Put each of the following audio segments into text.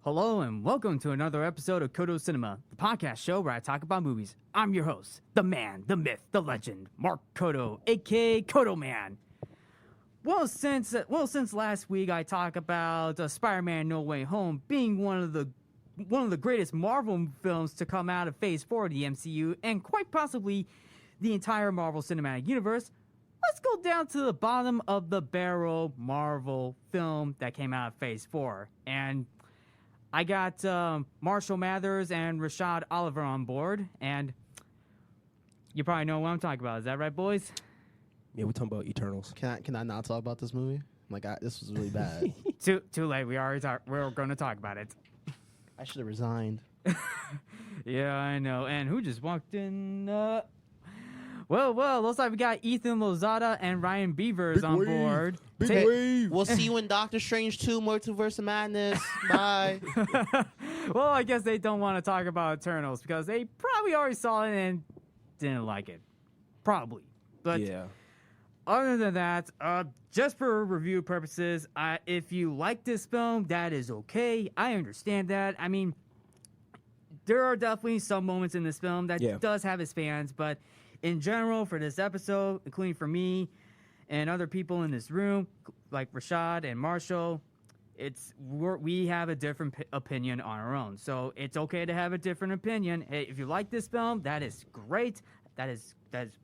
Hello and welcome to another episode of Codo Cinema, the podcast show where I talk about movies. I'm your host, the man, the myth, the legend, Mark Codo, aka Codo Man. Well, since last week I talked about Spider-Man: No Way Home being one of the greatest Marvel films to come out of Phase 4 of the MCU and quite possibly the entire Marvel Cinematic Universe. Let's go down to the bottom of the barrel Marvel film that came out of Phase 4. And I got Marshall Mathers and Rashad Oliver on board, and you probably know what I'm talking about. Is that right, boys? Yeah, we're talking about Eternals. Can I not talk about this movie? This was really bad. Too late. We're going to talk about it. I should have resigned. Yeah, I know. And who just walked in? Well, looks like we got Ethan Lozada and Ryan Beavers on board. Big wave. We'll see you in Doctor Strange 2, Multiverse of Madness. Bye. Well, I guess they don't want to talk about Eternals because they probably already saw it and didn't like it. Probably. But yeah. Other than that, just for review purposes, if you like this film, that is okay. I understand that. I mean, there are definitely some moments in this film that does have its fans, but in general, for this episode, including for me and other people in this room, like Rashad and Marshall, we have a different opinion on our own. So it's okay to have a different opinion. Hey, if you like this film, that is great. That is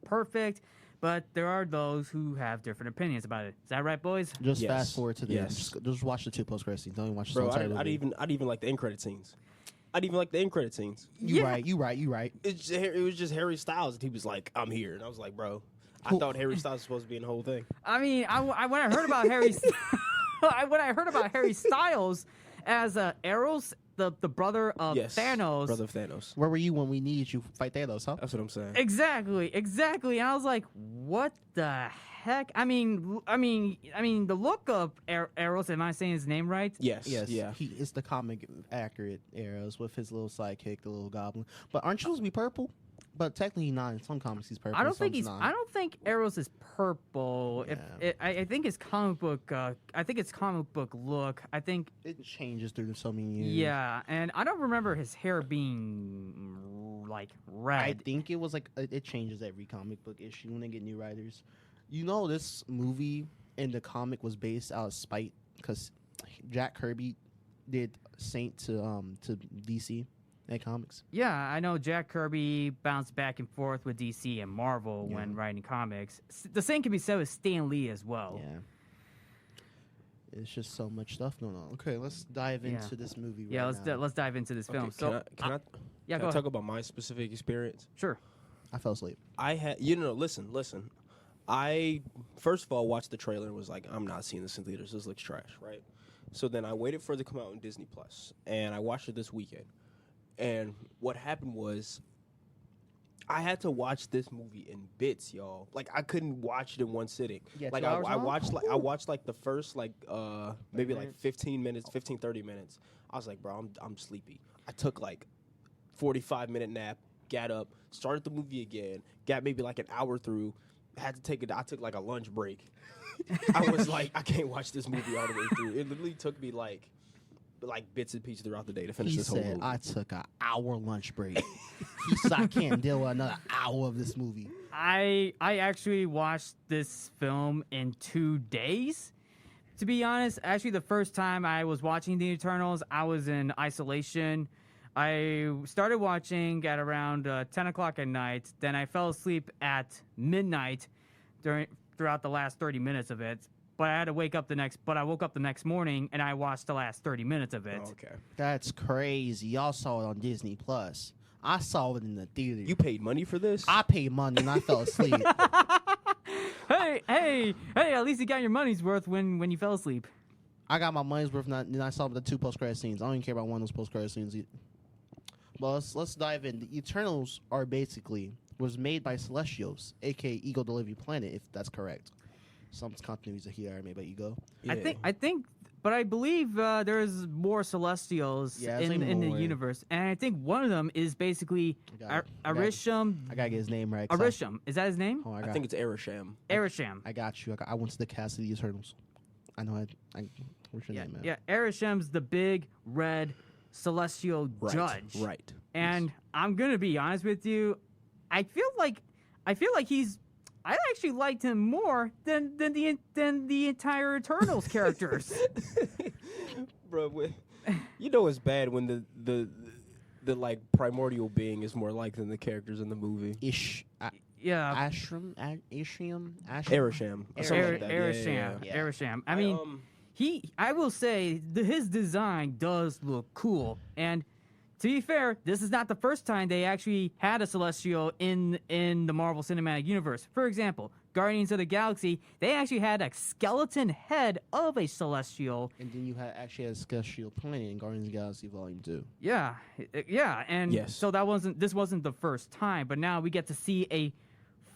perfect. But there are those who have different opinions about it. Is that right, boys? Just fast forward to the end. Just watch the 2 post-credit scenes. Don't even watch the entire movie. I'd even like the end credit scenes. I'd even like the end credit scenes. You right. It was just Harry Styles, and he was like, "I'm here," and I was like, "Bro, I thought Harry Styles was supposed to be in the whole thing." I mean, when I heard about Harry Styles as Eros, the brother of Thanos. Brother of Thanos. Where were you when we needed you to fight Thanos, huh? That's what I'm saying. Exactly. And I was like, what the heck? I mean, the look of Eros, am I saying his name right? Yes. Yeah. He is the comic accurate Eros with his little sidekick, the little goblin. But aren't you supposed to be purple? But technically not. In some comics he's purple. I don't think Eros is purple. Yeah. I think it's comic book. I think it's comic book look. I think it changes through so many years. Yeah, and I don't remember his hair being like red. I think it was like it changes every comic book issue when they get new writers. You know, this movie in the comic was based out of spite because Jack Kirby did Saint to DC. Comics. Yeah, I know Jack Kirby bounced back and forth with DC and Marvel when writing comics. The same can be said with Stan Lee as well. Yeah. It's just so much stuff going on. Okay, let's dive into this movie. Let's dive into this film. Can I go talk about my specific experience? Sure. I fell asleep. I had listen. I first of all watched the trailer and was like, I'm not seeing this in theaters. This looks trash, right? So then I waited for it to come out on Disney Plus, and I watched it this weekend. And what happened was, I had to watch this movie in bits, y'all. Like I couldn't watch it in one sitting. Yeah, like I watched the first maybe like 15 minutes, 30 minutes. I was like, bro, I'm sleepy. I took like 45-minute nap, got up, started the movie again, got maybe like an hour through. I took like a lunch break. I was like, I can't watch this movie all the way through. It literally took me like bits and pieces throughout the day to finish this whole movie. I took an hour lunch break. He said I can't deal with another hour of this movie. I actually watched this film in 2 days. To be honest, actually the first time I was watching The Eternals, I was in isolation. I started watching at around 10 o'clock at night. Then I fell asleep at midnight throughout the last 30 minutes of it. But I woke up the next morning and I watched the last 30 minutes of it. Oh, okay. That's crazy. Y'all saw it on Disney Plus. I saw it in the theater. You paid money for this? I paid money and I fell asleep. Hey, at least you got your money's worth when you fell asleep. I got my money's worth and I saw the 2 post-credit scenes. I don't even care about one of those post-credit scenes either. Well, let's dive in. The Eternals was made by Celestials, a.k.a. Ego Delivery Planet, if that's correct. Some continuities are here made by Ego. Yeah. I believe there's more Celestials in the universe, and I think one of them is basically Arisham. I gotta get his name right. Arisham, is that his name? Oh, I think it's Arisham. Arisham. I got you. I went to the cast of the Eternals. I know. I What's your name, man? Yeah, Erishem's the big red celestial judge. Right. And I'm gonna be honest with you, I feel like I actually liked him more than the entire Eternals characters. Bro, you know it's bad when the like primordial being is more like than the characters in the movie. Yeah. Ashram. Erisham. Erisham. I mean, I will say his design does look cool. And to be fair, this is not the first time they actually had a Celestial in the Marvel Cinematic Universe. For example, Guardians of the Galaxy, they actually had a skeleton head of a Celestial. And then you actually had a Celestial planet in Guardians of the Galaxy Volume 2. Yeah, and so this wasn't the first time, but now we get to see a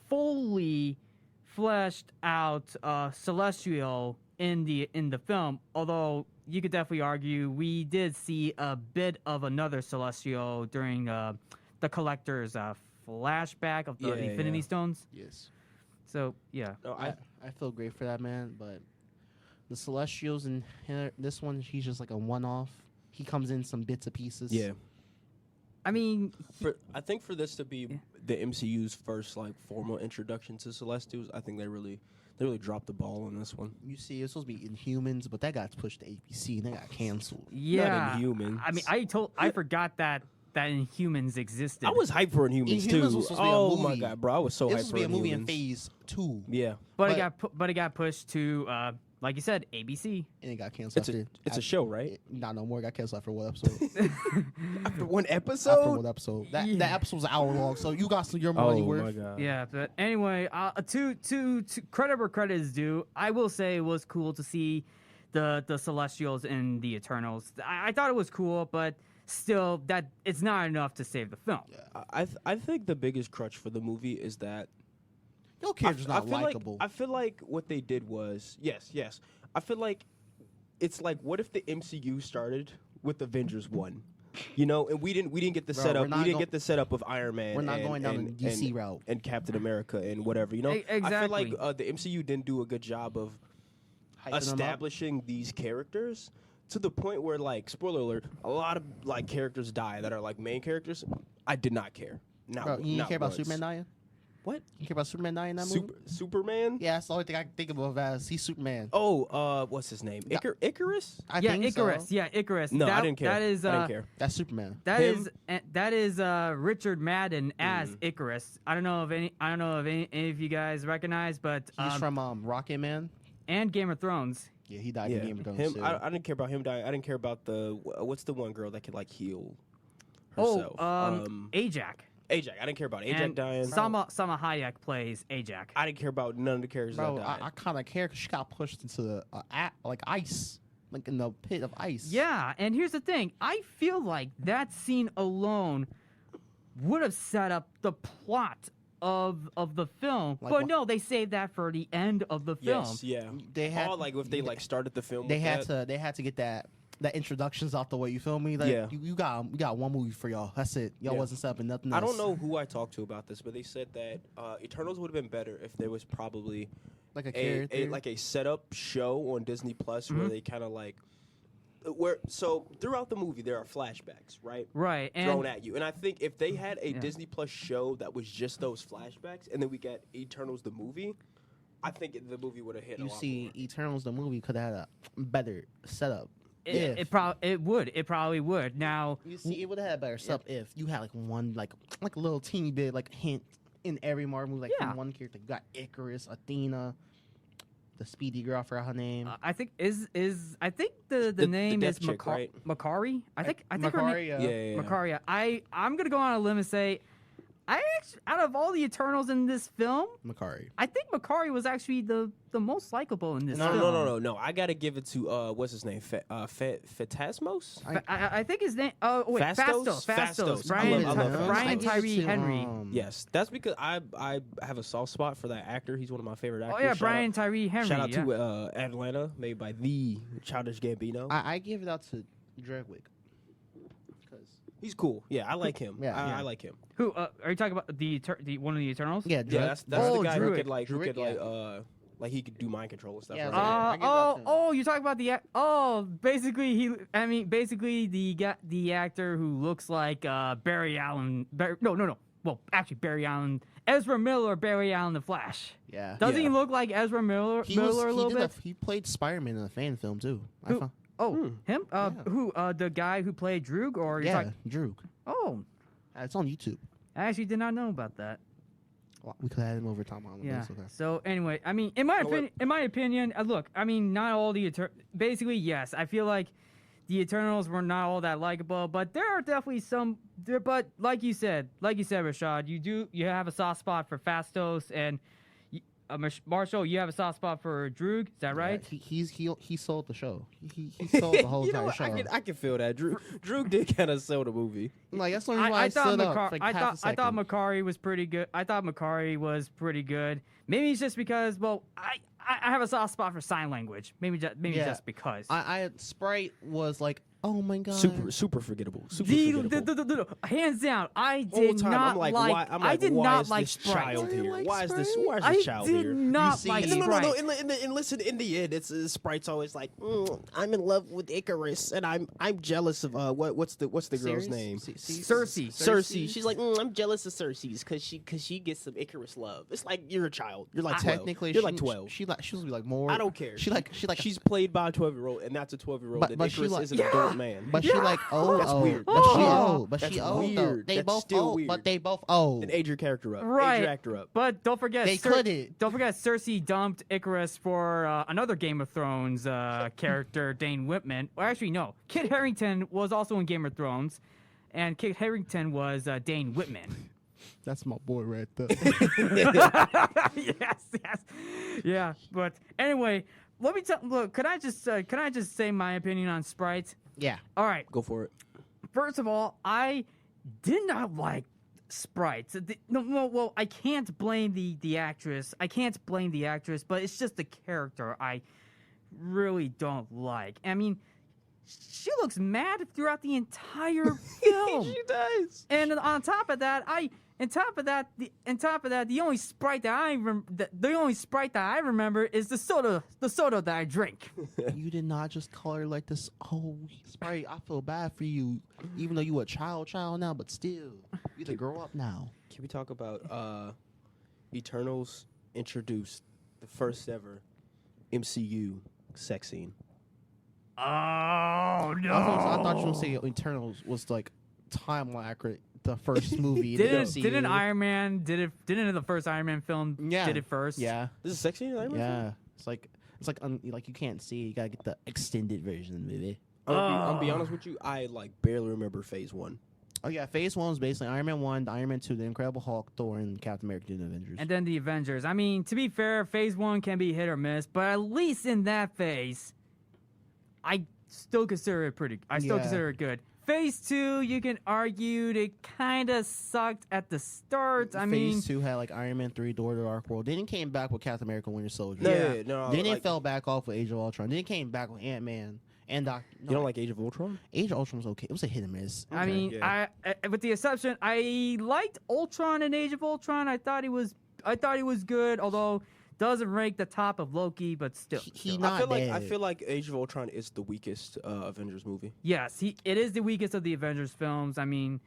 fully fleshed out Celestial in the film. Although you could definitely argue we did see a bit of another Celestial during the Collector's flashback of the Infinity Stones. Yes. So yeah, No, I feel great for that, man. But the Celestials in this one, he's just like a one-off. He comes in some bits and pieces. Yeah. I mean, I think for this to be the MCU's first like formal introduction to Celestials, I think they really dropped the ball on this one. You see, it's supposed to be Inhumans, but that got pushed to ABC and that got canceled. yeah, Not Inhumans. I mean, I forgot that Inhumans existed. I was hyped for Inhumans too. Inhumans was supposed to be a Oh movie. my god, bro! I was so It hyped was for supposed to be a movie in Inhumans. Phase 2. Yeah, but it got pushed to like you said, ABC. And it got canceled. it's a show, right? Not no more. It got canceled after one episode. After one After episode. one episode. That Yeah. episode was an hour long, so you got your money Oh worth. my god. Yeah, but anyway, to credit where credit is due, I will say it was cool to see the Celestials and the Eternals. I thought it was cool, but still, that it's not enough to save the film. Yeah. I think the biggest crutch for the movie is that Your character's not feel likable. I feel like what they did was yes. I feel like it's like what if the MCU started with Avengers 1? You know, and we didn't get the Bro, setup. we're not We didn't go- get the setup of Iron Man. We're not and, going down and, the DC and, route. and Captain America and whatever. You know, I feel Exactly. like the MCU didn't do a good job of Hyping them up. establishing these characters to the point where, like, spoiler alert, a lot of like characters die that are like main characters. I did not care. Bro, you didn't not care about once. Superman dying? What? You care about Superman dying in that movie? Superman? Yeah, that's the only thing I can think of as he's Superman. Oh, what's his name? Icarus? I Yeah, think Icarus. So. Yeah, Icarus. No, I didn't care. That is I didn't care. That's Superman. That Him? is Richard Madden as Icarus. I don't know if any of you guys recognize, but He's from Rocket Man. and Game of Thrones. Yeah, he died Yeah, in Game of Thrones. him. too. I didn't care about him dying. I didn't care about the what's the one girl that could like heal Oh, herself? Ajax. Ajax. I didn't care about Ajax And dying. Sama Hayek plays Ajax. I didn't care about none of the characters Bro, that died. I kind of care because she got pushed into the like ice, like in the pit of ice. Yeah, and here's the thing. I feel like that scene alone would have set up the plot of the film. Like but what? no, they saved that for the end of the film. Yes, yeah. They had like if they like started the film. they with had that. to get that introductions out the way. You feel me? Like, Yeah. you got one movie for y'all. That's it. Y'all Yeah. wasn't stepping nothing I else. don't know who I talked to about this, but they said that Eternals would have been better if there was probably Like a a character. like a setup show on Disney Plus where they kind of like so throughout the movie there are flashbacks, right? Right, and Thrown at you, and I think if they had a Disney Plus show that was just those flashbacks, and then we get Eternals the movie, I think the movie would have hit. you a lot see, more. Eternals the movie could have had a better setup. it probably would. Now, You see, it would have had a better setup if you had like one like a little teeny bit like hint in every Marvel movie, like Yeah. from one character. You got Icarus, Athena, the Speedy girl, I forgot her name. I think I think the name deaf is chick, right? Makari. I think her name Makari, Yeah. Makari. I'm gonna go on a limb and say, out of all the Eternals in this film, Makari. I think Makari was actually the most likable in this No, film. no. I gotta give it to what's his name? Phantasmos? I think his name. Oh wait, Fastos? Fastos. Fastos. Brian, I love Brian Fastos. Tyree Henry. Yes, that's because I have a soft spot for that actor. He's one of my favorite actors. Oh yeah, Shout Brian out- Tyree Henry. Shout out yeah. to Atlanta, made by the Childish Gambino. I give it out to Dredwick. He's cool. Yeah, I like him. Yeah. I like him. Who are you talking about? The one of the Eternals? Yeah, Yeah, that's Oh, the guy who Druid. could like Druid, like Like he could do mind control and stuff. Yeah, right? like- I give that to him. You're talking about basically the actor who looks like Barry Allen. No. Well, actually, Barry Allen, Ezra Miller, Barry Allen, the Flash. Yeah. Doesn't he Yeah. look like Ezra Miller a little bit? He played Spider-Man in a fan film too. Who? Him? Yeah. Who? The guy who played Droog, or you're Yeah, talking- Drew. Oh, It's on YouTube. I actually did not know about that. Well, we could have him over Tom Holland. Yeah. That's okay. So anyway, I mean, in my opinion, look, I mean, not all the basically, yes, I feel like the Eternals were not all that likable, but there are definitely some. But like you said, Rashad, you have a soft spot for Fastos, and Marshall, you have a soft spot for Droog. Is that right? Yeah, he sold the show. He sold the whole You know entire what? show. I can feel that. Drew did kind of sell the movie. Like that's the only reason why I stood up. For like I half a thought second. Makari was pretty good. I thought Makari was pretty good. Maybe it's just because, well, I have a soft spot for sign language. Maybe Yeah. just because. I Sprite was like, oh my god, Super forgettable. Super forgettable. Hands down, I Whole did time, not I'm like, like. why, I'm I like, did why not is like this Sprite. child here? like Why is this? Sprite? Why is I this child did here? not You see- like No, Sprite. And listen, in the end, it's Sprite's always like, I'm in love with Icarus, and I'm jealous of what's the girl's Ceres? name? Cersei. Cersei. She's like, I'm jealous of Cersei's because she gets some Icarus love. It's like you're a child. You're like 12. Technically, you're like 12. She was like more. I don't care. She's She's played by a 12-year-old, and that's a 12-year-old. But- And but she Icarus like- is an Yeah. adult man. But she like old. That's old. weird. But That's she weird. old. But That's she old though. weird. They That's both still old. weird. But they both old. And age your character up. Right. Age your actor up. But don't forget, They couldn't. Don't forget, Cersei dumped Icarus for another Game of Thrones character, Dane Whitman. Well, actually, no. Kit Harington was also in Game of Thrones, and Kit Harington was Dane Whitman. That's my boy right there. yes. Yeah, but anyway, let me tell. Look, can I just say my opinion on Sprite? Yeah. All right. Go for it. First of all, I did not like Sprite. Well, I can't blame the actress. I can't blame the actress, but it's just the character I really don't like. I mean, she looks mad throughout the entire film. She does. And on top of that, the only Sprite that I remember is the soda that I drink. You did not just call her like this. Oh, Sprite, I feel bad for you. Even though you a child now, but still, you need to grow up now. Can we talk about Eternals introduced the first ever MCU sex scene? Oh no! I thought you were saying Eternals was like timeline accurate. The first movie. Didn't Iron Man didn't the first Iron Man film Yeah. did it first? Yeah. This is a sex scene in Iron Man? Yeah. It's like you can't see. You gotta get the extended version of the movie. I'll be honest with you. I like barely remember Phase 1. Oh yeah, Phase 1 was basically Iron Man 1, Iron Man 2, the Incredible Hulk, Thor, and Captain America doing the Avengers. And then the Avengers. I mean, to be fair, Phase 1 can be hit or miss, but at least in that phase, I still consider it consider it good. Phase 2, you can argue it kind of sucked at the start. Phase 2 had like Iron Man 3, Door to the Dark World. Then it came back with Captain America, Winter Soldier. No. Then like, it fell back off with Age of Ultron. Then it came back with Ant-Man and You don't like Age of Ultron? Age of Ultron was okay. It was a hit and miss. I mean, yeah. I with the exception, I liked Ultron in Age of Ultron. I thought he was good, although doesn't rank the top of Loki, but still. He still. not I bad. feel like Age of Ultron is the weakest Avengers movie. Yes, it is the weakest of the Avengers films. I mean,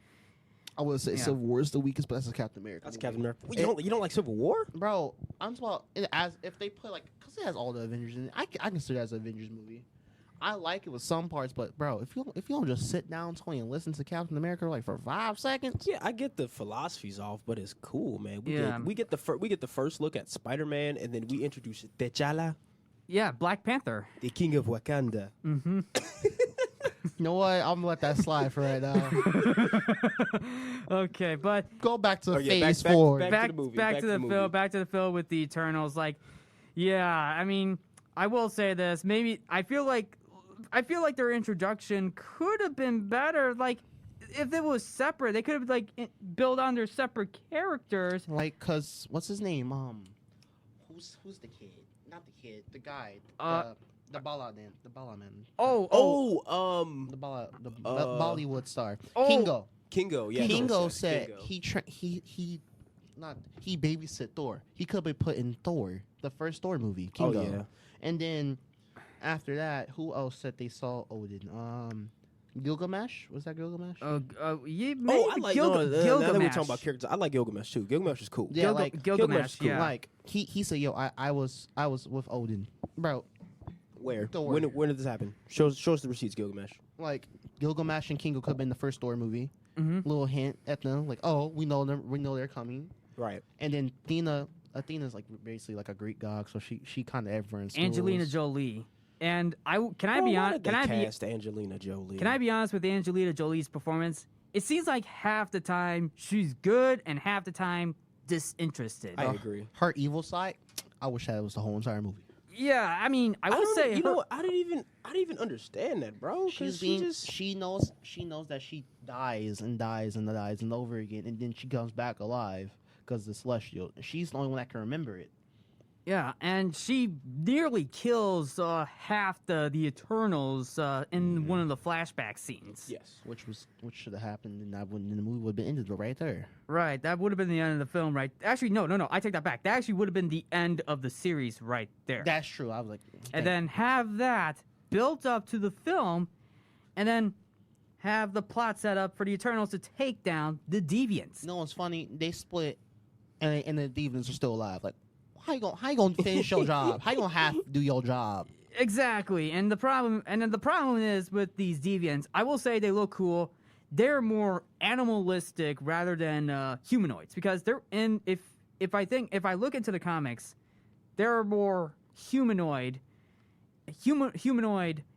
I would say Yeah. Civil War is the weakest, but that's a Captain America. That's movie. Captain America. Wait, you don't like Civil War? Bro, I'm talking about as if they put like, because it has all the Avengers in it. I consider it as an Avengers movie. I like it with some parts, but bro, if you don't just sit down, Tony, and listen to Captain America like for 5 seconds, Yeah, I get the philosophy's off, but it's cool, man. We get the first look at Spider-Man, and then we introduce T'Challa, yeah, Black Panther. the King of Wakanda. Mm-hmm. you know what? I'm gonna let that slide for right now. Okay, but Go back to Oh, yeah, Phase back- 4. back- back to the movie, back back to to the the film, movie. back to the film with the Eternals. Like, yeah, I mean, I will say this. Maybe I feel like their introduction could have been better. Like, if it was separate, they could have like built on their separate characters. Like, cause what's his name? Who's the kid? Not the kid. The guy. The Bala man. The Bala man. The Bollywood star. Oh. Kingo. Kingo, yeah. Kingo yes, said Kingo. he not he babysit Thor. He could be put in Thor, the first Thor movie, Kingo. Oh, yeah. And then after that, who else said they saw Odin? Gilgamesh? Was that Gilgamesh? Yeah, Oh, I like now that we're Gilgamesh. talking about characters. I like Gilgamesh too. Gilgamesh is cool. Yeah, like Gilgamesh. cool. Yeah. like he said, yo, I was with Odin, bro. Where? Thor. When did this happen? Show us the receipts, Gilgamesh. Like Gilgamesh and Kingo could have been the first Thor movie. Mm-hmm. Little hint at them, like, oh, we know them, we know they're coming. Right. And then Athena's like basically like a Greek god, so she kind of everyone's Angelina Jolie. And can I Bro, be why honest? did they cast Angelina Jolie? Can I be honest with Angelina Jolie's performance? It seems like half the time she's good and half the time disinterested. I agree. Her evil side, I wish that was the whole entire movie. Yeah, I mean, I will don't say know, you know what? I didn't even understand that, bro. She knows that she dies and dies and dies and over again, and then she comes back alive because the Celestial. She's the only one that can remember it. Yeah, and she nearly kills half the Eternals in one of the flashback scenes. Yes. Which should have happened, and that wouldn't the movie would have been ended right there. Right, that would have been the end of the film, right? Actually, no, I take that back. That actually would have been the end of the series right there. That's true. I was like, And then have that built up to the film, and then have the plot set up for the Eternals to take down the Deviants. no one's funny. They split, and the Deviants are still alive. Like, how you gonna finish your job? How you gonna have to do your job? Exactly, and the problem is with these Deviants. I will say they look cool. They're more animalistic rather than humanoids because they're in. If I look into the comics, they're more humanoid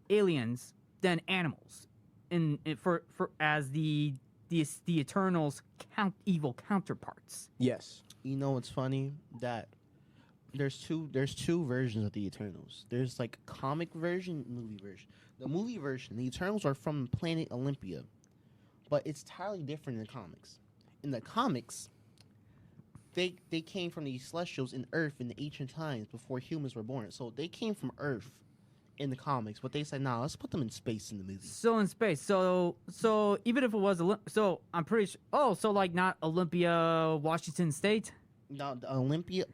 aliens than animals. For as the Eternals evil counterparts. Yes. You know what's funny? That there's two versions of the Eternals. There's like comic version, movie version. The movie version, the Eternals are from planet Olympia, but it's entirely different in the comics. In the comics, they came from the Celestials in Earth in the ancient times before humans were born. So they came from Earth in the comics, but they said, "Nah, let's put them in space in the movie." So in space, so even if it was so I'm pretty sure. Oh, so like not Olympia, Washington State. No, the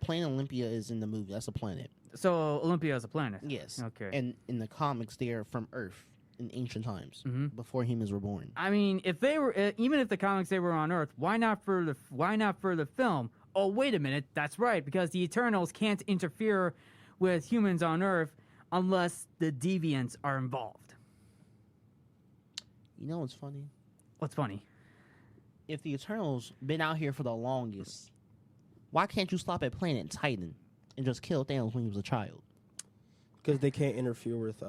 planet Olympia is in the movie. That's a planet. So Olympia is a planet. Yes. Okay. And in the comics, they are from Earth in ancient times before humans were born. I mean, if they were, even if the comics they were on Earth, why not for the film? Oh, wait a minute, that's right, because the Eternals can't interfere with humans on Earth unless the Deviants are involved. You know what's funny? What's funny? If the Eternals been out here for the longest, why can't you stop at Planet Titan and just kill Thanos when he was a child? Because they can't interfere with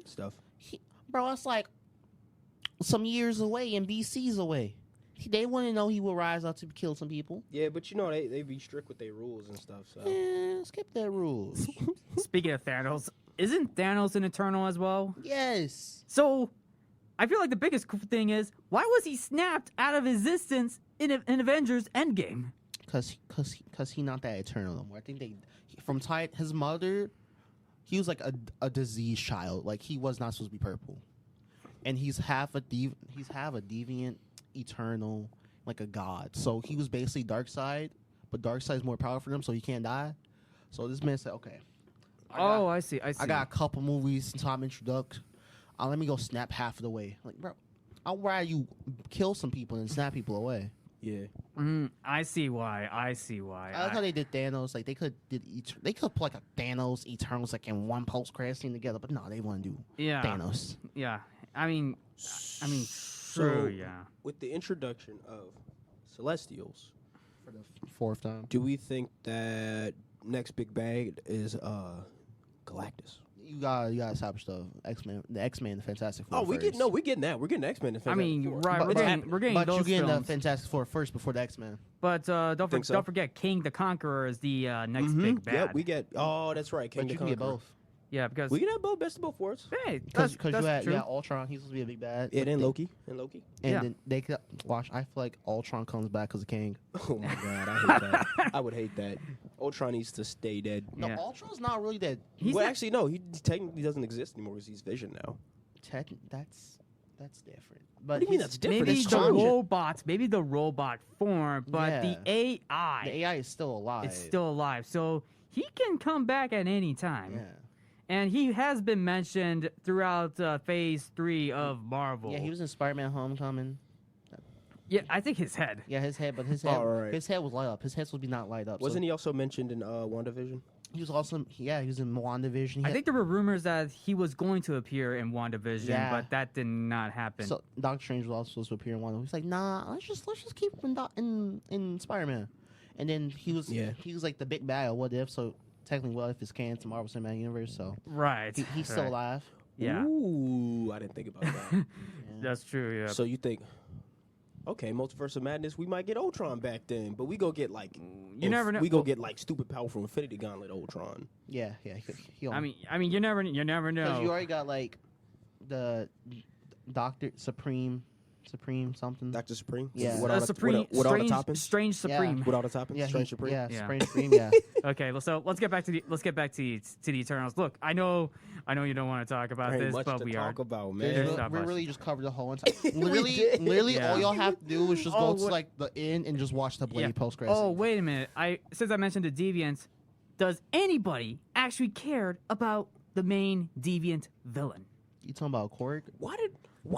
stuff. Bro, that's like some years away and BC's away. They wouldn't know he would rise up to kill some people. Yeah, but you know they be strict with their rules and stuff. So Skip that rules. Speaking of Thanos, isn't Thanos an Eternal as well? Yes. So, I feel like the biggest thing is, why was he snapped out of existence in Avengers Endgame? Cause he not that Eternal no more. I think his mother, he was like a diseased child. Like he was not supposed to be purple, and he's half a deviant Eternal, like a god. So he was basically Darkseid, but Darkseid's more powerful than him, so he can't die. So this man said, "Okay, I see. I got a couple movies since I'm introduced. Let me go snap half of the way." Like, bro, I'd rather you kill some people and snap people away. yeah. I see why. I like how they did Thanos. Like they could put like a Thanos Eternals like in one post credit scene together, but no, they want to do Thanos. Yeah. I mean, So, true. Yeah. with the introduction of Celestials, For the fourth time. do we think that next big bag is Galactus? You gotta establish the X-Men, the Fantastic Four. We're getting that. We're getting X-Men. I mean, right? But We're getting but those you getting the films. Fantastic Four first before the X-Men. But don't so? forget, King the Conqueror is the next big bad. Yeah, we get. Oh, that's right. King But the you can get Conqueror. both. Yeah, because We can have both. Best of both worlds. hey, Because that's you true. had Ultron, he's supposed to be a big bad. Yeah, but and they- Loki. And Yeah. then they could watch. I feel like Ultron comes back as a king. Oh my god, I hate that. I would hate that. Ultron needs to stay dead. No, Yeah. Ultron's not really dead. He's well, not- actually, no. He technically doesn't exist anymore because he's Vision now. That's That's different. What But do you mean he's- that's different? maybe It's the changing. robots, maybe the robot form, but the AI, the AI is still alive. it's still alive. So he can come back at any time. Yeah. And he has been mentioned throughout Phase 3 of Marvel. Yeah, he was in Spider-Man: Homecoming. Yeah, I think his head. Yeah, his head, but his head, Alright. his head was light up. His head would be not light up. Wasn't he also mentioned in WandaVision? He was also, he was in WandaVision. I think there were rumors that he was going to appear in WandaVision, Yeah. but that did not happen. so. Doctor Strange was also supposed to appear in one. He's like, nah, let's just keep him in Spider-Man. And then he was like the big bad of What If. So technically, What If is canon to Marvel Cinematic Universe. So right. he's still right. alive. Yeah, Ooh, I didn't think about that. that's true. Yeah. So you think, okay, Multiverse of Madness, we might get Ultron back then, but we go get like, You never know. We go get like stupid powerful Infinity Gauntlet Ultron. Yeah. He I mean, you never because know. you already got like the Doctor Supreme something. Doctor Supreme. Yeah. With all the, Supreme, with all the strange, toppings. strange Supreme. With all the toppings. Yeah, Strange Supreme. Yeah, Yeah. Strange Supreme. Yeah. Okay, well, so let's get back to the Eternals. Look, I know you don't want to talk about There ain't this, much but to we talk are. about, There's man. There's not we much. really just covered the whole entire. We did. Literally, Yeah. all y'all have to do is just Oh, go to what- like the end and just watch the Blade Yeah. post credits. Oh, wait a minute. Since I mentioned the Deviants, does anybody actually cared about the main Deviant villain? You talking about Korg? Why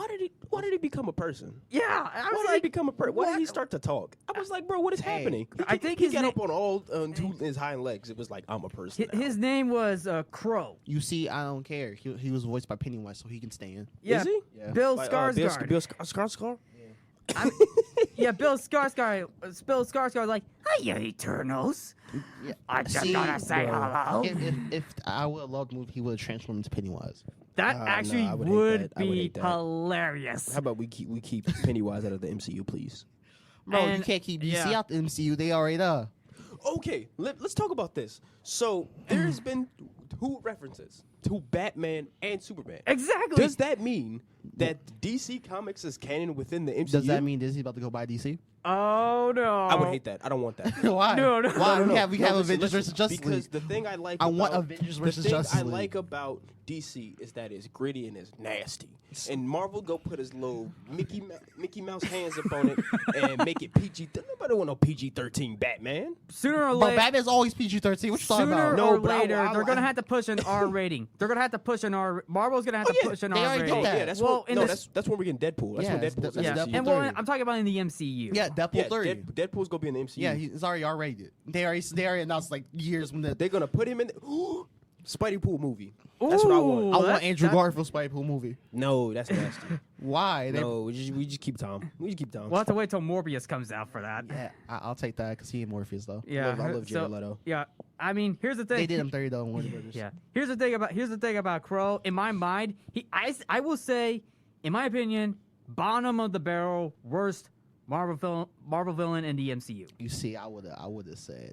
did he become a person? Yeah, I Why was did he like, become a person? Why did he what? start to talk? I was like, bro, what is Hey, happening? I think he his got na- up on all his hind legs. It was like, I'm a person. now. his name was Crow. You see, I don't care. He was voiced by Pennywise, so he can stay in. Yeah, Is he? Yeah. Bill Like, Skarsgård. Bill Skarsgård? Yeah, Bill Skarsgård, like, hiya, Eternals. Yeah. I just See, gotta say bro. hello. If I would have loved the movie, he would have transformed into Pennywise. That no, actually I would hate would that. I would be hate that. hilarious. How about we keep Pennywise out of the MCU, please? Bro, you And- can't keep DC yeah. out the MCU. They already are. Okay, let's talk about this. So there's been 2 references to Batman and Superman. Exactly. Does that mean that DC Comics is canon within the MCU? Does that mean Disney's about to go buy DC? Oh no. I would hate that. I don't want that. Why? No, no. Why? No, no, We no, have listen, Avengers listen, versus Justice because League. the thing I like I about, want Avengers versus the thing Justice I League. like about DC is that it's gritty and it's nasty. And Marvel go put his little Mickey Mouse hands up on it and make it PG. Nobody want no PG-13 Batman. Sooner or But later, Batman's always PG-13. What you talking sooner about? No, or but I- later, I- they're gonna have to push an R rating. They're gonna have to push an R. Marvel's gonna have to push an they R already rating. did that. Yeah, that's Well, what, in no, the- that's when we're getting Deadpool. That's Yeah, when that's Deadpool's Yeah, Deadpool MCU. and well, 3. I'm talking about in the MCU. Yeah, Deadpool Yeah, 3. Deadpool's gonna be in the MCU. Yeah, he's already R-rated. They already announced like years when the. They're gonna put him in the Spidey Pool movie. That's what I want. Ooh, I want that's- Andrew that- Garfield Spidey movie. No, that's nasty. Why? They- No, we just keep Tom. We just keep Tom. We'll have to wait till Morbius comes out for that. Yeah, I'll take that because he ain't Morpheus though. Yeah, I love Jared Leto. Yeah, I mean, here's the thing. They did him 30 though in Warner Brothers. Yeah. Here's the thing about Crow. In my mind, I will say, in my opinion, bottom of the barrel, worst Marvel villain in the MCU. You see, I would have said.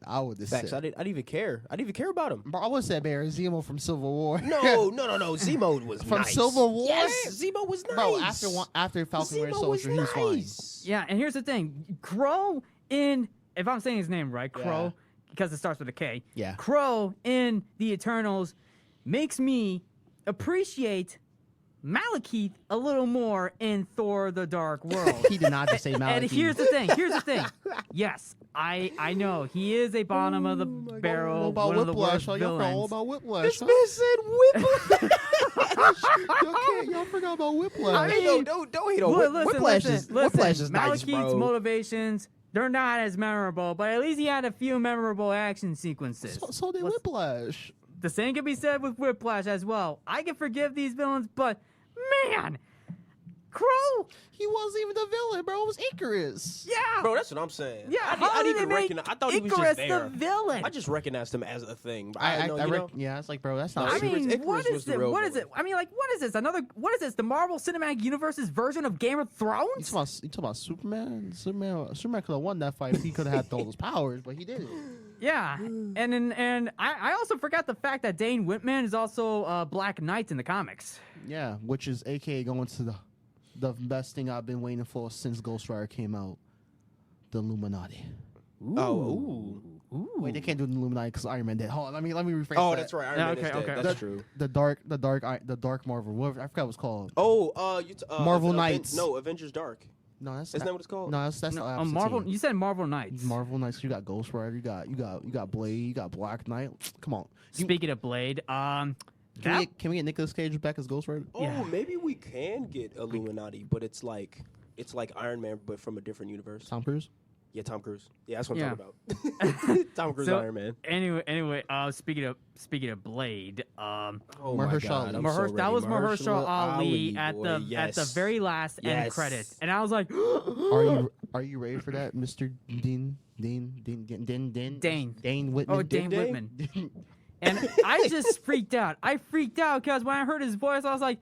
Facts. I didn't even care. I didn't even care about him. Bro, I would have said Barry Zemo from Civil War. No. Zemo was From nice. Civil War? Yes, Zemo was nice. Bro, after Falcon Winter Zemo was Soldier, he was fine. nice. Yeah, and here's the thing. Crow if I'm saying his name right, Crow, Yeah. because it starts with a K. Yeah. Crow in the Eternals makes me appreciate Malekith a little more in Thor: The Dark World. He did not just say Malekith. And here's the thing. Yes, I know he is a bottom of the barrel, about one of the Whiplash. worst Y'all forgot all villains. about Whiplash. This huh? man said Whiplash. Y'all forgot about Whiplash. I mean, don't hate on Listen, Whiplash. listen, Whiplash is nice, Malekith's bro. motivations, they're not as memorable, but at least he had a few memorable action sequences. so did Let's- Whiplash. The same can be said with Whiplash as well. I can forgive these villains, but man, Crow, He wasn't even the villain, bro. It was Icarus. yeah, Bro, that's what I'm saying. yeah. I How did didn't they even make recognize. I thought he was Icarus just there. the villain? I just recognized him as a thing. I know, you know? yeah, it's like, bro, that's No, not. I Icarus- mean, Icarus what was is the it? real What is villain. it? I mean, like, what is this? What is this? The Marvel Cinematic Universe's version of Game of You Thrones? talking about Superman? Superman could have won that fight if he could have had all those powers, but he didn't. Yeah, and I also forgot the fact that Dane Whitman is also Black Knight in the comics. Yeah, which is AKA going to the best thing I've been waiting for since Ghost Rider came out, the Illuminati. Oh, ooh. Ooh. Wait, they can't do the Illuminati because Iron Man dead. Hold on, let me rephrase Oh, that. that's right. Iron Yeah, Man is okay, dead. okay. That's true. The dark Marvel. What I forgot what it's called. Oh, Marvel Knights. No, Avengers Dark. No, that's Isn't that what it's called? No, that's No, the opposite Marvel. team. You said Marvel Knights. Marvel Knights. You got Ghost Rider. You got Blade. You got Black Knight. Come on. Speaking of Blade, Can we get Nicolas Cage back as Ghost Rider? Oh, Yeah. maybe we can get Illuminati, but it's like Iron Man, but from a different universe. Tom Cruise. Yeah, Tom Cruise. Yeah, that's what Yeah. I'm talking about. Tom Cruise, So, Iron Man. Anyway, speaking of Blade, Oh Mahershala Ali. that was Mahershala Ali at boy, the yes. very last end Yes. credits, and I was like, Are you ready for that, Mr. Dane Whitman? oh, Dane Dane? Whitman. And I just freaked out. I freaked out because when I heard his voice, I was like,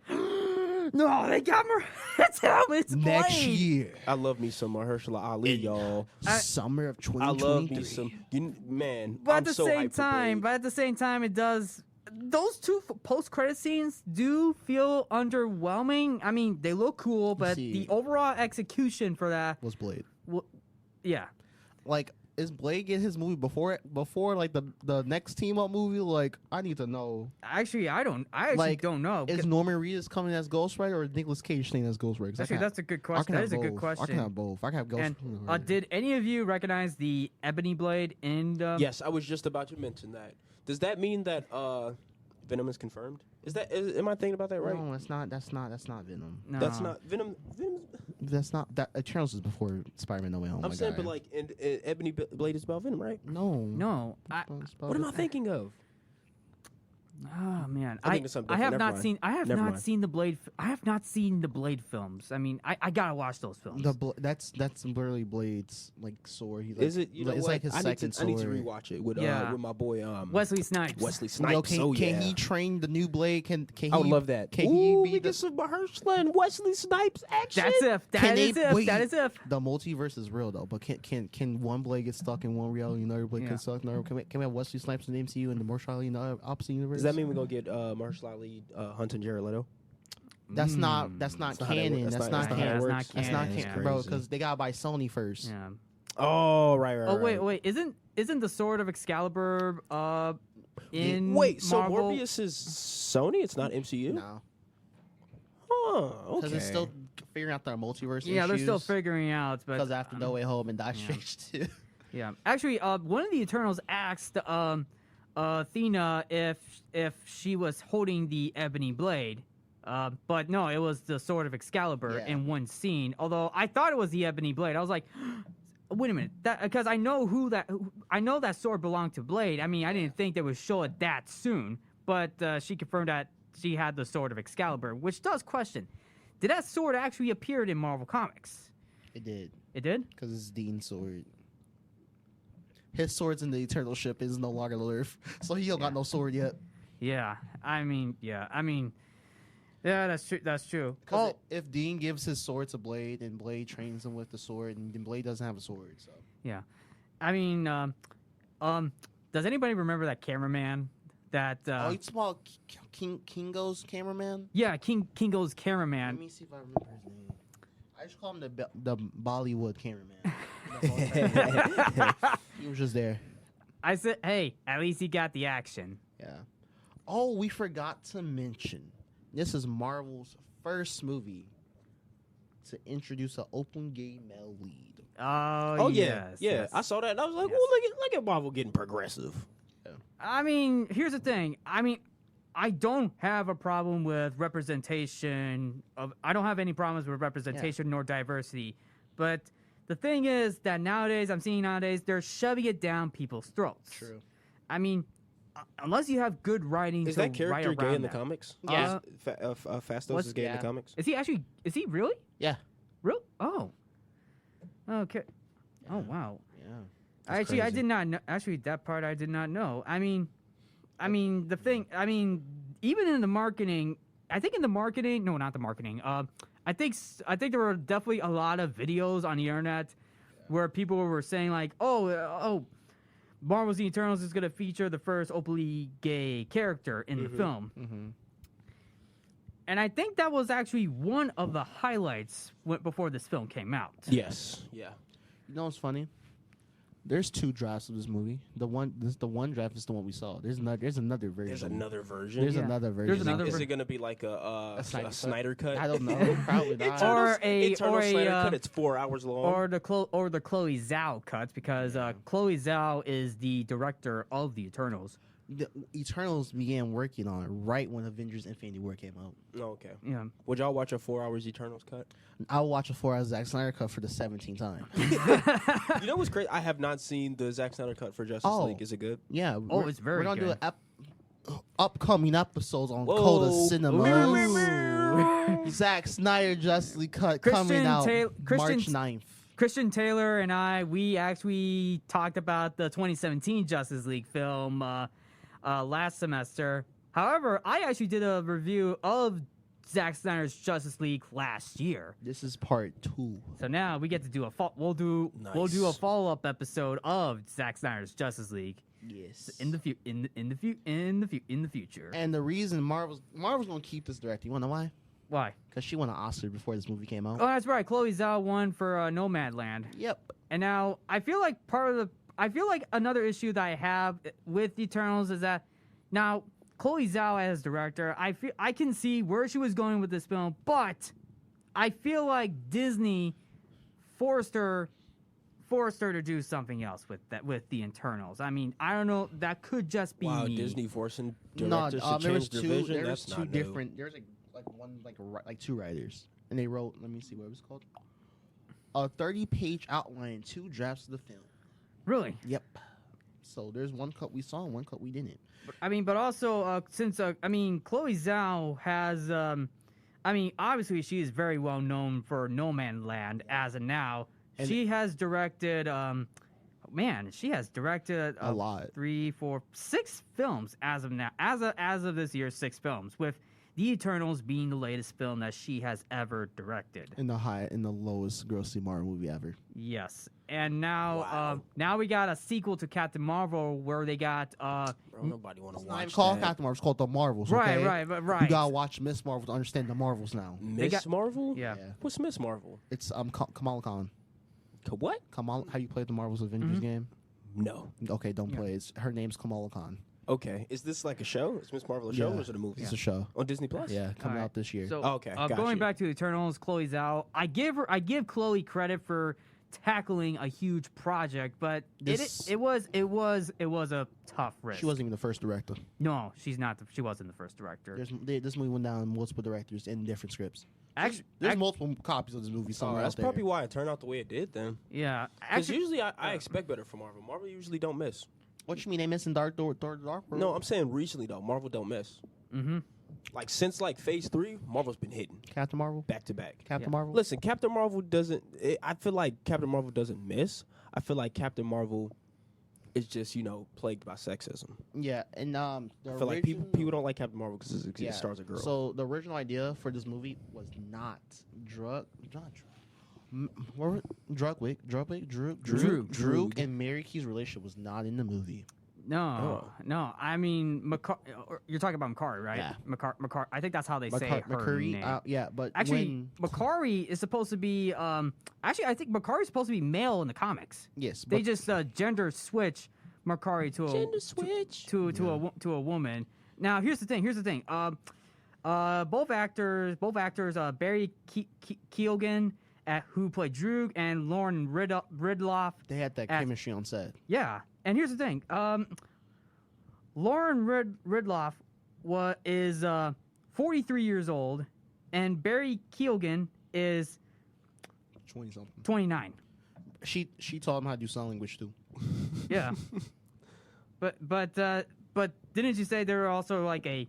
no, they got me. It's Next Blade. year, I love me some Mahershala Ali, y'all. summer of I love 2023. me some. Man, But I'm at the so same hyped for time, Blade. it does. Those two post-credit scenes do feel underwhelming. I mean, they look cool, but see- the overall execution for that, Was Blade yeah. like? Is Blade get his movie before like the next team up movie? Like, I need to know. Actually, I actually Like, don't know. Is Norman Reedus coming as Ghost Rider or is Nicolas Cage staying as Ghost Rider? 'Cause I Actually, can- that's a good I question. can That have is a good both. question. I can have both. I can have Ghost And Rider. did any of you recognize the Ebony Blade in the? Yes, I was just about to mention that. Does that mean that Venom is confirmed? Am I thinking about that right? No, that's not Venom. No. That's not Venom. That's not that. Eternals is before Spider-Man: No Way Home. I'm my saying, guy. but like, Ebony Blade is about Venom, right? no, No. What am I thinking of? Oh man, I think it's something I have different. not Never seen. I have Never not mind. seen the Blade. I have not seen the Blade films. I mean, I gotta watch those films. That's literally Blade's like sword. He, like, Is it? You know it's what? like his I need second to sword. rewatch it with Yeah. my boy Wesley Snipes. Wesley Snipes. Yo, can, oh, can yeah. he train the new Blade? Can he? I would love that. Can Ooh, he we be get some Mahershala and Wesley Snipes action. That's if. Can That is they- if. wait. That is if. the multiverse is real though? But can one Blade get stuck in one reality, another Blade Yeah. get stuck in another? Can we have Wesley Snipes in the MCU and the Mahershala Ali in the opposite universe? Does that mean we're gonna get Mahershala Ali hunting Jared Leto? that's not Mm. that's not That's not how that canon? works. That's That's not not how it canon. works. That's not Canon, canon, yeah. bro. Crazy. Because they gotta buy Sony first. Yeah. Oh, right. Oh wait. Isn't the Sword of Excalibur in Wait, so Marvel? Morbius is Sony? It's not MCU? No, Oh, okay. because it's still figuring out their multiverse. Yeah, they're still issues. figuring out. But Because after No Way Home and Doctor yeah. Strange too. yeah, actually, one of the Eternals asked Athena if she was holding the Ebony Blade. But no, it was the Sword of Excalibur Yeah. in one scene. Although I thought it was the Ebony Blade. I was like, wait a minute, because I know I know that sword belonged to Blade. I mean, I didn't think they would show it that soon. But she confirmed that she had the Sword of Excalibur, which does question: did that sword actually appear in Marvel Comics? It did. It did. Because it's Dean's sword. His sword's in the Eternal ship is no longer on Earth, so he don't got no sword yet. Yeah, that's true. That's true. Because if Dean gives his sword to Blade and Blade trains him with the sword, and then Blade doesn't have a sword, so Yeah, I mean, does anybody remember that cameraman? That oh, it's about Kingo's cameraman. yeah, Kingo's Let cameraman. me see if I remember his name. I just call him the Bollywood cameraman. He was just there. I said, hey, at least he got the action. Yeah. Oh, we forgot to mention, this is Marvel's first movie to introduce an open gay male lead. Oh, yeah. yes, Yeah, yes. I saw that and I was like, Yes. well, look at Marvel getting progressive. I mean, here's the thing. I mean, I don't have a problem with representation of. I don't have any problems with representation nor diversity, but the thing is that I'm seeing nowadays, they're shoving it down people's throats. True. I mean, unless you have good writing Is to that write character gay around in the that. comics? Yeah. Fastos What's- is gay in yeah. the comics? Is he actually? Is he really? Yeah. Real? Oh. Okay. Oh wow. Yeah. Actually, I crazy. did not know. Actually, that part I did not know. I mean, the thing. I mean, even in the marketing, I think in the marketing. No, not the marketing. I think there were definitely a lot of videos on the internet where people were saying like, oh, Marvel's The Eternals is going to feature the first openly gay character in the film. Mm-hmm. And I think that was actually one of the highlights before this film came out. Yes. Yeah. You know what's funny? There's 2 drafts of this movie. The one draft is the one we saw. There's another version. There's another version. There's Yeah. another version. There's another Is it gonna be like a Snyder cut? I don't know. Probably not. Or a Snyder cut. It's 4 hours long. or the Chloe Zhao cuts, because Chloe Zhao is the director of the Eternals. The Eternals began working on it right when Avengers: Infinity War came out. Oh, okay. Yeah. Would y'all watch a 4 hours Eternals cut? I'll watch a 4-hour Zack Snyder cut for the 17th time. You know what's crazy? I have not seen the Zack Snyder cut for Justice Oh. League. Is it good? Yeah. It's very We're gonna good. do upcoming episodes on Whoa. Coda Cinema. Ooh. Zack Snyder Justice League cut Christian coming out Christian- March 9th. Christian Taylor and we actually talked about the 2017 Justice League film last semester. However, I actually did a review of Zack Snyder's Justice League last year. This is part 2. So now we get to do we'll do a Nice. follow-up episode of Zack Snyder's Justice League Yes. in the future. And the reason Marvel's gonna keep this director, you wanna know why? Why? Because she won an Oscar before this movie came out. Oh, that's right. Chloe Zhao won for Nomadland. Yep. And now I feel like another issue that I have with the Eternals is that now Chloe Zhao as director, I can see where she was going with this film, but I feel like Disney forced her to do something else with the Internals. I mean, I don't know. That could just be Wow, me. Disney forcing No, directors to there was change their two. vision. There That's was two not new. different. There's like 2 writers, and they wrote. Let me see what it was called. A 30-page outline and 2 drafts of the film. Really? Yep. So there's one cut we saw and one cut we didn't. I mean, but also since Chloe Zhao has obviously she is very well known for No Man's Land as of now. And she has directed she has directed A lot. 3, 4, 6 films as of now. As of this year, 6 films, with The Eternals being the latest film that she has ever directed. In the lowest grossing Marvel movie ever. Yes. And now Wow. now we got a sequel to Captain Marvel where they got Bro, nobody want to It's not even watch called that. Captain Marvel. It's called the Marvels. Okay? right. You gotta watch Miss Marvel to understand the Marvels now. Miss Marvel? Yeah. What's Miss Marvel? It's Kamala Khan. What? Kamala. How you play the Marvels Avengers game? No. Okay, don't play. Her name's Kamala Khan. Okay. Is this like a show? Is Miss Marvel a show Yeah. or is it a movie? It's a show. On Disney Plus? Yeah, coming Alright. out this year. So, Okay, got going you. back to Eternals, Chloe Zhao, I give Chloe credit for tackling a huge project, but it was a tough risk. She wasn't even the first director. No, she's not. She wasn't the first director. This movie went down multiple directors and different scripts. Actually, There's multiple copies of this movie Oh, somewhere that's out there. probably why it turned out the way it did then. yeah. Because Actually, usually I expect better from Marvel. Marvel usually don't miss. What you mean they missing Dark World? No, I'm saying recently though, Marvel don't miss. mm-hmm. Like since like Phase 3, Marvel's been hitting Captain Marvel. back to back. Captain Yeah. Marvel. Listen, Captain Marvel doesn't. I feel like Captain Marvel doesn't miss. I feel like Captain Marvel is just plagued by sexism. Yeah, and the I feel like people don't like Captain Marvel because it stars a girl. So the original idea for this movie was not Drew and Mary Key's relationship was not in the movie. No. I mean, you're talking about Makari, right? Yeah. Makari. I think that's how they say her McCurry, name. yeah, but Actually, Makari is supposed to be. Actually, I think Makari is supposed to be male in the comics. yes, They but just gender switch Makari to a woman. Now, here's the thing. Both actors, Barry Keoghan, who played Droog, and Lauren Ridloff. they had that chemistry on set. Yeah, and here's the thing. Lauren Ridloff is 43 years old, and Barry Keoghan is 20 something. 29. She taught him how to do sign language too. Yeah. But didn't you say there were also like a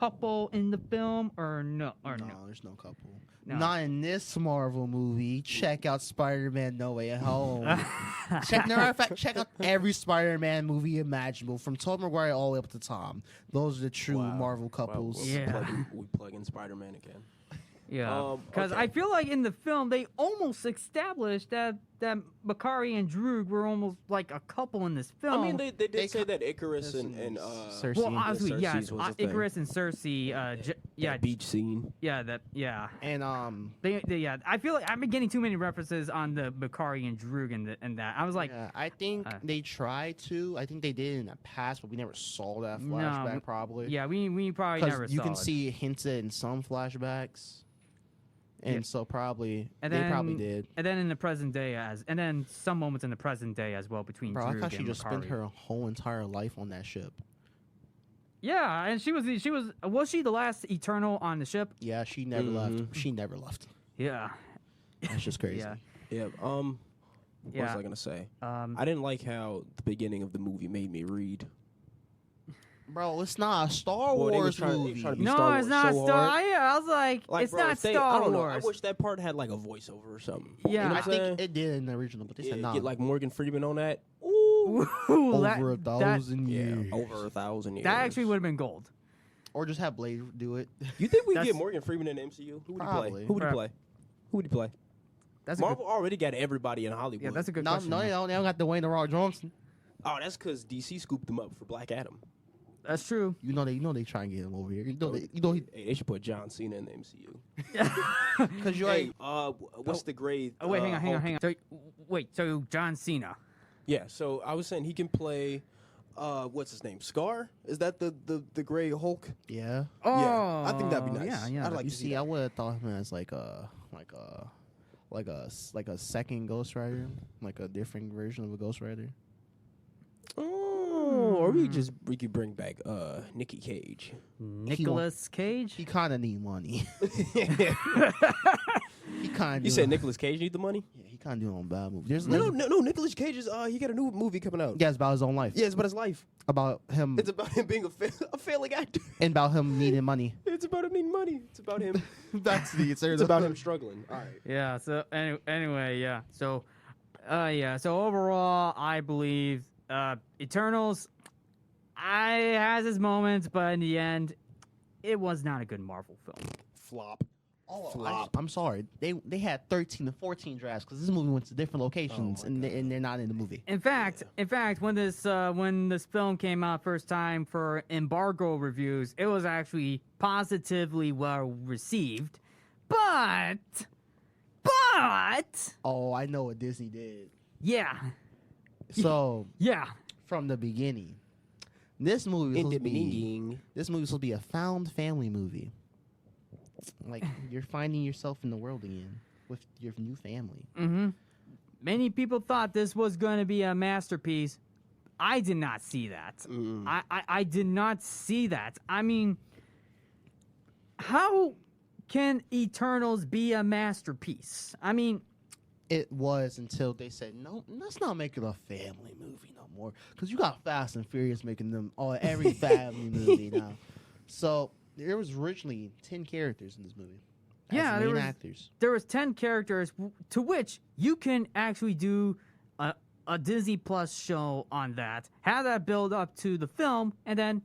couple in the film, or no? No, there's no couple. No. Not in this Marvel movie. Check out Spider-Man: No Way Home. Check out every Spider-Man movie imaginable, from Tobey Maguire all the way up to Tom. Those are the true Wow. Marvel couples. Wow, Yeah. we plug in Spider-Man again. Yeah. Because okay. I feel like in the film they almost established that that Makari and Droog were almost like a couple in this film. I mean, they did say that Icarus and Cersei. well, obviously, Cersei's yes, was a thing. Icarus and Cersei. That beach scene. Yeah. And Yeah, I feel like I've been getting too many references on the Makari and Droog and that. I was like, yeah, I think they tried to. I think they did in the past, but we never saw that No, flashback. Probably. yeah, we probably never Because you saw can it. see hinted in some flashbacks, and Yeah. so probably And they then, probably did. And then in the present day and then some moments in the present day as well between Bro, Droog I thought she and just spent Makari. her whole entire life on that ship. Yeah, and she was she the last Eternal on the ship? Yeah, she never left. She never left. Yeah. That's just crazy. Yeah. Yeah. What Yeah. was I gonna say? Um, I didn't like how the beginning of the movie made me read. Bro, it's not a Star Well, they was Wars trying to- they movie. trying to be no, Star it's Wars not so Star. hard. I was like, it's bro, not if they, Star I don't know. Wars. I wish that part had like a voiceover or something. Yeah. You know I what I'm saying? think it did in the original, but they said Yeah, no. get like Morgan Freeman on that. Ooh, Over that, 1,000 Yeah, years. over 1,000 years. that actually would have been gold. Or just have Blade do it. You think we That's- get Morgan Freeman in the MCU? Who would he Probably. play? Who would he Prob- play? Who would he play? That's Marvel already got everybody in Hollywood. yeah, that's a good No, question. no, they don't got Dwayne The Rock Johnson. Oh, that's because DC scooped him up for Black Adam. That's true. You know they try and get him over here. You know Hey, they should put John Cena in the MCU. because you're Hey, like, what's the grade? Oh wait, hang on. So John Cena. Yeah, so I was saying he can play. What's his name? Scar? Is that the gray Hulk? yeah. Oh, I think that'd be nice. Yeah. I'd like You to see, I would have thought him as like a second Ghost Rider, like a different version of a Ghost Rider. Oh, or we could bring back Nicky Cage. Nicolas Cage. He kind of need money. He kind. You said Nicolas Cage need the money? Yeah, he kind of doing on bad movie. There's No. Nicolas Cage is he got a new movie coming out. Yeah, it's about his own life. Yeah, it's about his life. About him It's about him being a failing actor. and about him needing money. It's about him needing money. It's about him. That's the It's about him struggling. All right. Yeah. So anyway, yeah. So, So overall, I believe Eternals. I has its moments, but in the end, it was not a good Marvel film. Flop. Oh, Flop. I'm sorry. They had 13 to 14 drafts because this movie went to different locations and they're not in the movie. In fact, when this film came out first time for embargo reviews, it was actually positively well received, but Oh, I know what Disney did. yeah, So yeah. from the beginning, this movie was In supposed the to be beginning. a found family movie. Like you're finding yourself in the world again with your new family. Mm-hmm. Many people thought this was going to be a masterpiece. I did not see that. I did not see that. I mean, how can Eternals be a masterpiece? I mean, It was until they said, no, let's not make it a family movie no more. Because you got Fast and Furious making them every family movie now. So there was originally 10 characters in this movie. As Yeah, main actors. there was 10 characters to which you can actually do a Disney Plus show on that. Have that build up to the film, and then,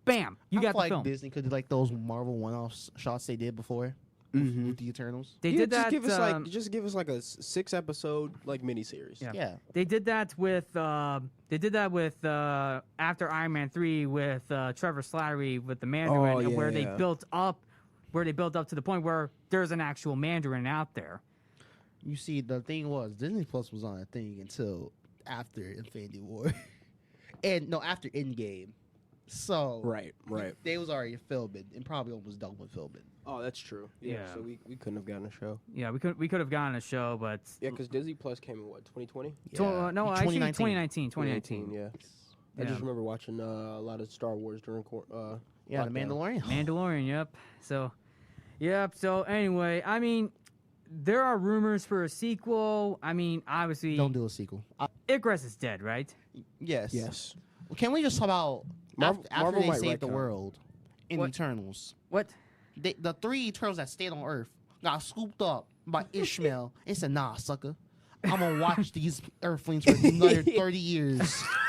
bam, you I got feel the like film. Disney could do like those Marvel one-off shots they did before with the Eternals. They Yeah, did that. just give us like a 6-episode like miniseries. Yeah. Yeah. They did that with after Iron Man 3 with Trevor Slattery with the Mandarin, Oh, and where yeah. they built up to the point where there's an actual Mandarin out there. You see, the thing was Disney Plus was on a thing until after Infinity War, and no, after Endgame. So Right. they was already filming and probably almost done with filming. Oh, that's true. Yeah. Yeah. So we couldn't have gotten a show. Yeah, we could have gotten a show, but Yeah, because Disney Plus came in what 2020. no, actually 2019. Yeah. I Yeah. just remember watching a lot of Star Wars during Yeah, the lockdown. Mandalorian. Mandalorian, yep. So anyway, I mean, there are rumors for a sequel. I mean, obviously, Don't do a sequel. Icarus is dead, right? Yes. Yes. Can we just talk about after Marvel they might saved the retcon. world in What? Eternals? What? The 3 Eternals that stayed on Earth got scooped up by Ishmael and said, "Nah, sucker, I'm gonna watch these Earthlings for another 30 years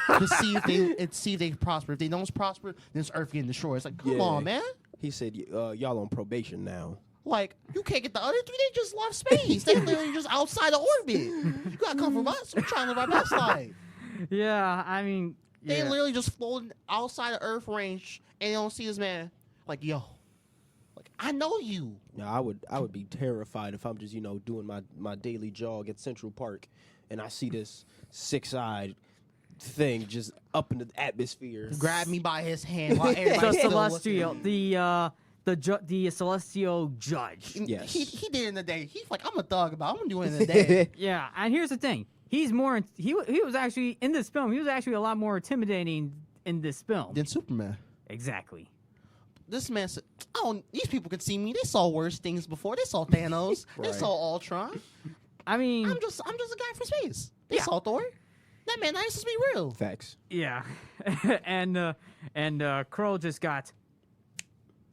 to see if they prosper. If they don't prosper, then this Earth getting destroyed." It's like, come Yeah. on, man. He said, "Y'all on probation now." Like, you can't get the other three. They just left space. They literally just outside of orbit. You gotta come from us. We're trying to live our best life. Yeah, I mean, They yeah. literally just floating outside of Earth range, and they don't see this man. Like, yo, like I know you. Yeah, I would be terrified if I'm just doing my daily jog at Central Park, and I see this 6-eyed thing just up in the atmosphere. Grab me by his hand while The everybody's still celestial, looking. the celestial judge. Yes. He did it in a day. He's like, I'm a thug about. I'm gonna do it in a day. Yeah, and here's the thing. He was actually in this film. He was actually a lot more intimidating in this film. Then Superman. Exactly. This man said, "Oh, these people can see me. They saw worse things before. They saw Thanos. They Right. saw Ultron. I mean, I'm just a guy from space. They Yeah. saw Thor. That man, nice to be real. Facts. yeah, and Kroll just got.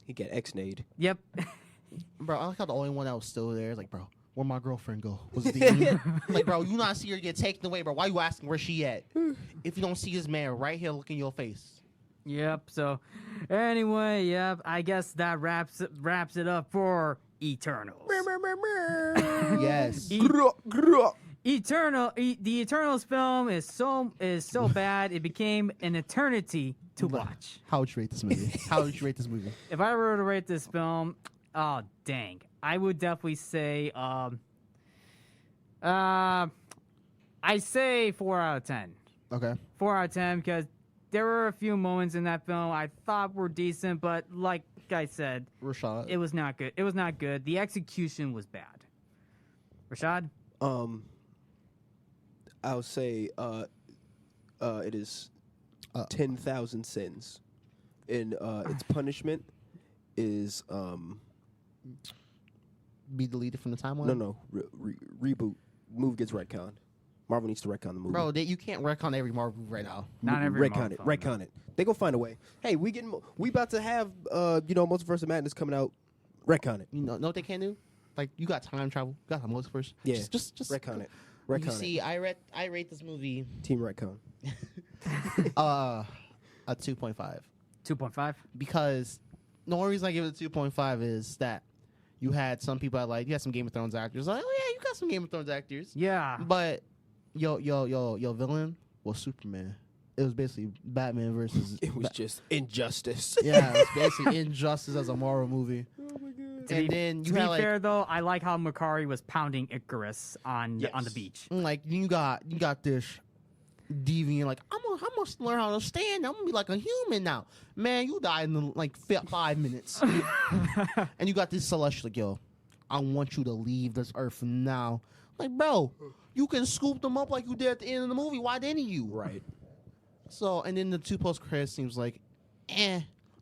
He got X-nayed. Yep. Bro, I like how the only one that was still there is like, bro, where'd my girlfriend go? Was the like, bro, you not see her get taken away, bro? Why you asking where she at? If you don't see this man right here looking your face. Yep. So, anyway, yep. I guess that wraps it up for Eternals. Yes. The Eternals film is so bad it became an eternity to watch. How would you rate this movie? How would you rate this movie? If I were to rate this film, oh dang, I would definitely say I say 4 out of 10. Okay. 4 out of 10 because there were a few moments in that film I thought were decent, but like I said, Rashad. it was not good. It was not good. The execution was bad. Rashad? I would say it is 10,000 sins, and its punishment is Be deleted from the timeline? no reboot. Movie gets retconned. Marvel needs to retcon the movie. Bro, you can't retcon every Marvel movie right now. Not every retcon it. Marvel film, Retcon it. They gonna find a way. Hey, we about to have Multiverse of Madness coming out. Retcon it. You know what they can do? Like, you got time travel. You got the multiverse. Yeah. Just Retcon it. You Retcon see, I rate this movie Team retcon. a 2.5 2.5? because the only reason I give it a 2.5 is that you had some people you had some Game of Thrones actors like, oh yeah, you got some Game of Thrones actors, Yeah. but your villain was Superman. It was basically Batman versus. It was just injustice. Yeah, it was basically Injustice as a Marvel movie. Oh my god. And then To you be had fair, though, I like how Makari was pounding Icarus on the Yes. beach. like you got this deviant like I'm gonna learn how to stand. I'm gonna be like a human now. Man, you died in like 5 minutes, and you got this celestial like, yo, I want you to leave this earth now. Like, bro, you can scoop them up like you did at the end of the movie. Why didn't you? Right. So, and then the 2 post-credits seems like,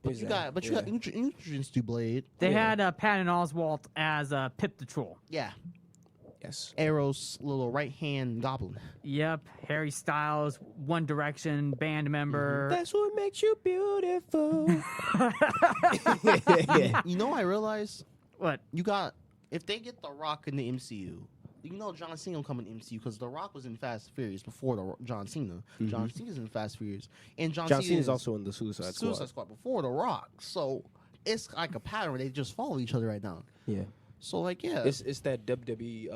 But you got introduced to Blade. They Yeah. had Patton Oswalt as Pip the Troll. Yeah. Yes. Arrow's little right-hand goblin. Yep, Harry Styles, One Direction band member. That's what makes you beautiful. You know, I realized What? if they get The Rock in the MCU, you know John Cena will come in the MCU because The Rock was in Fast and Furious before John Cena. John Cena's in Fast and Furious. And John John Cena Cena's also in the Suicide Squad. before The Rock. So it's like a pattern where they just follow each other right now. Yeah. So, like, yeah. It's that WWE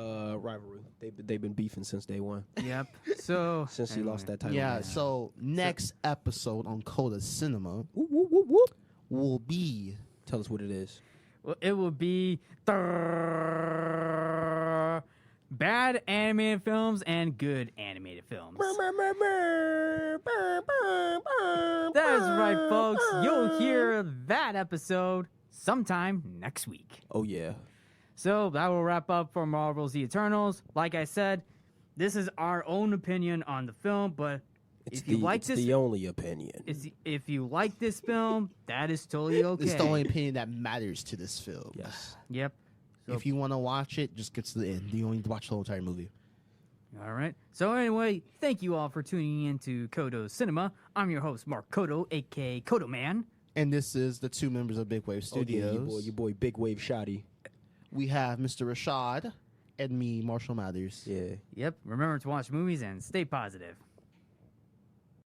rivalry. They've been beefing since day one. Yep. So Since he lost that title. Yeah, so next episode on Coda Cinema Whoop, whoop, whoop, whoop. will be Tell us what it is. well, it will be bad animated films and good animated films. That's right, folks. You'll hear that episode sometime next week. Oh yeah. So that will wrap up for Marvel's The Eternals. Like I said, this is our own opinion on the film, but It's if you like it's this, the only opinion. if you like this film, that is totally okay. it's the only opinion that matters to this film. Yes. Yep. So, If you want to watch it, just get to the end. You don't need to watch the whole entire movie. all right. So anyway, thank you all for tuning in to Codo Cinema. I'm your host, Mark Codo, aka Codo Man. And this is the 2 members of Big Wave Oh, yeah, Studios. your boy Big Wave Shotty. We have Mr. Rashad and me, Marshall Mathers. Yeah. Yep. Remember to watch movies and stay positive.